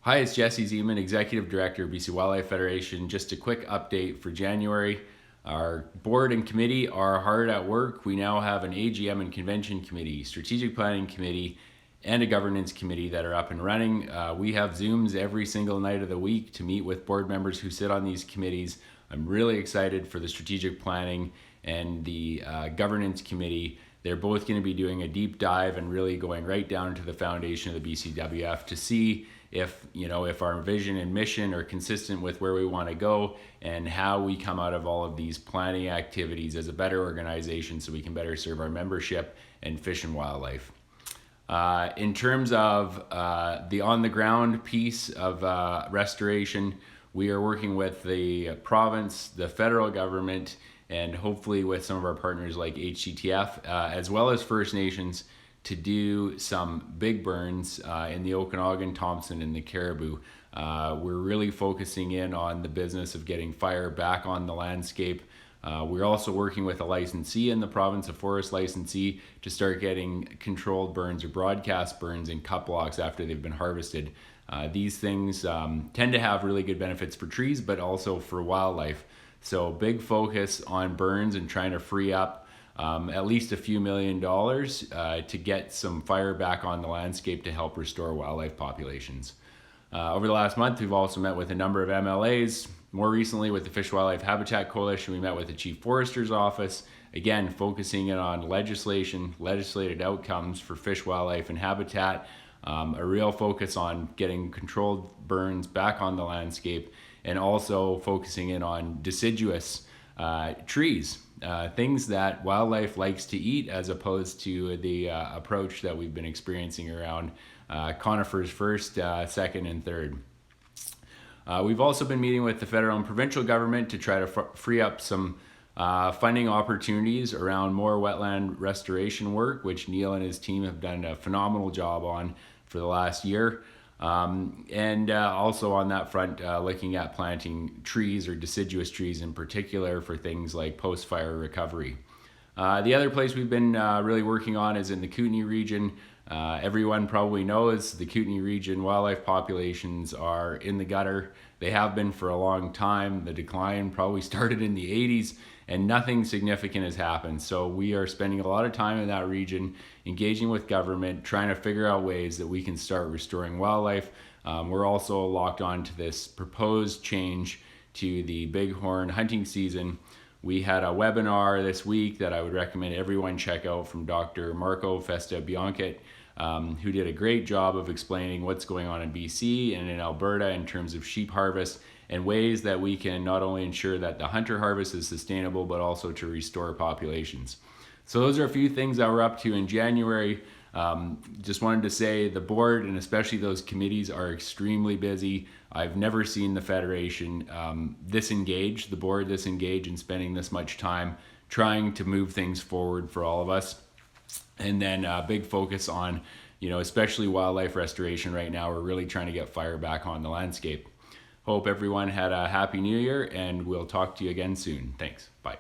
Hi, it's Jesse Zeman, Executive Director of BC Wildlife Federation. Just a quick update for January. Our board and committee are hard at work. We now have an AGM and convention committee, strategic planning committee, and a governance committee that are up and running. We have Zooms every single night of the week to meet with board members who sit on these committees. I'm really excited for the strategic planning and the governance committee. They're both going to be doing a deep dive and really going right down to the foundation of the BCWF to see if our vision and mission are consistent with where we want to go and how we come out of all of these planning activities as a better organization so we can better serve our membership and fish and wildlife. In terms of the on-the-ground piece of restoration, we are working with the province, the federal government, and hopefully with some of our partners like HCTF, as well as First Nations, to do some big burns in the Okanagan, Thompson, and the Caribou. We're really focusing in on the business of getting fire back on the landscape. We're also working with a licensee in the province, a forest licensee, to start getting controlled burns or broadcast burns in cut blocks after they've been harvested. These things tend to have really good benefits for trees, but also for wildlife. So big focus on burns and trying to free up at least a few $1 million to get some fire back on the landscape to help restore wildlife populations. Over the last month, we've also met with a number of MLAs. More recently with the Fish Wildlife Habitat Coalition, we met with the Chief Forester's Office, again focusing in on legislated outcomes for fish, wildlife, and habitat, a real focus on getting controlled burns back on the landscape, and also focusing in on deciduous trees, things that wildlife likes to eat, as opposed to the approach that we've been experiencing around conifers first, second, and third. We've also been meeting with the federal and provincial government to try to free up some funding opportunities around more wetland restoration work, which Neil and his team have done a phenomenal job on for the last year. And also on that front, looking at planting trees or deciduous trees in particular for things like post-fire recovery. The other place we've been really working on is in the Kootenay region. Everyone probably knows the Kootenay region wildlife populations are in the gutter. They have been for a long time. The decline probably started in the 80s and nothing significant has happened. So we are spending a lot of time in that region, engaging with government, trying to figure out ways that we can start restoring wildlife. We're also locked on to this proposed change to the bighorn hunting season. We had a webinar this week that I would recommend everyone check out from Dr. Marco Festa-Bianchit, who did a great job of explaining what's going on in BC and in Alberta in terms of sheep harvest and ways that we can not only ensure that the hunter harvest is sustainable, but also to restore populations. So those are a few things that we're up to in January. Just wanted to say the board and especially those committees are extremely busy. I've never seen the Federation this engaged, the board this engaged in spending this much time trying to move things forward for all of us. And then a big focus on, especially wildlife restoration right now. We're really trying to get fire back on the landscape. Hope everyone had a happy new year and we'll talk to you again soon. Thanks. Bye.